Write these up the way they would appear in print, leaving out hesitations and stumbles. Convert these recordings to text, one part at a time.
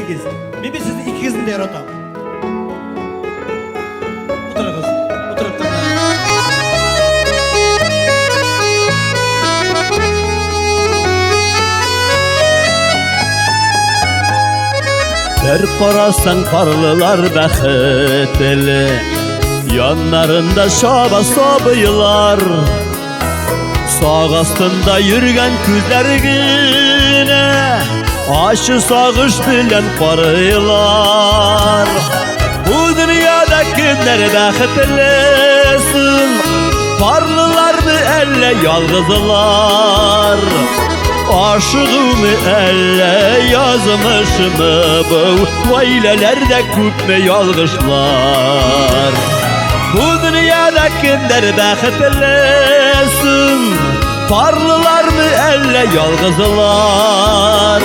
ikiz. Bir sizi ikiz mi diye yaratam. Otur kız. Otur. Bir qarasang parlılar bəxtli, yanlarında şaba sabıylar, sağ astında yürgen küzlergine, aşı sağış bilen qarıylar. Bu dünyada kimler bəxtlisin, parlılar mı elle yalğızlar? Aşığımı elle yazmış mı bu vaylelerde küpme yalgışlar? Bu dünyada kimler bəxtlisin, parlılar mı elle yalgızlar?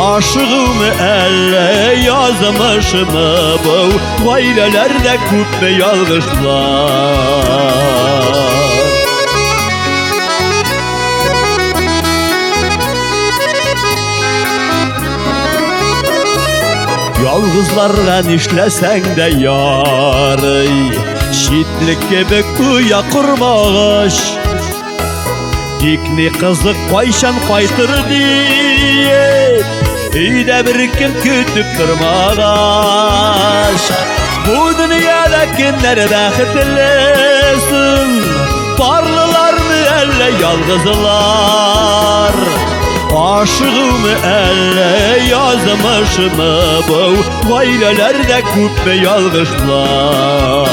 Aşığımı elle yazmış mı bu vaylelerde küpme yalgışlar? Yalğızlarla işlesen de yarı, şitlik gibi kuya kurmaş, dikni kızı koyşan koytır diye, İyide bir kim kütüp durmaş. Bu dünyada kimler bəxtlisin, parlılar mı elle yalğızlar? Aşığımı elle yazmış mı bu vaylelerde küpme yalgışlar?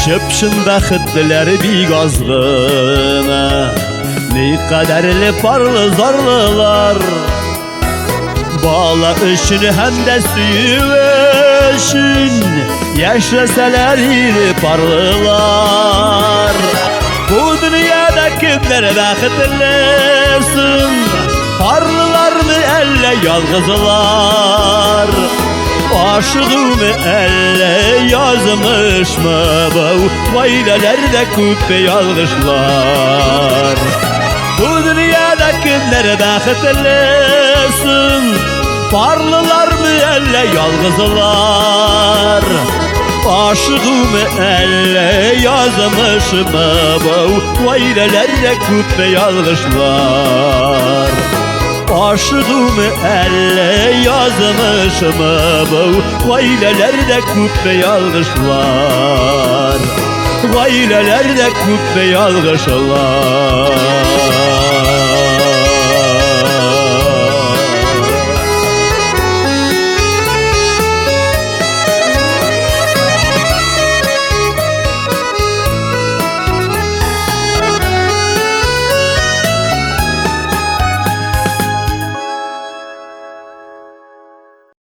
Şıpşın bəxtliler bir azgına, ne kaderli parlı zarlılar, bağla ışını hem de suyu ışın, yaşasalar iri parlılar. Bu dünyada kimler bəxtlisin, parlılar mı elle yalgızlar? Aşığımı elle yazmış mı bu vaylelerde küpme yalgışlar? Bu dünyada kimler bəxtlisin, parlılar mı elle yalgızlar? Aşığımı elle yazmış mı bu vaylelerde küpme yalgışlar? Aşığımı elle yazmış mı bu vaylelerde küpme yalgışlar? Vaylelerde küpme yalgışlar.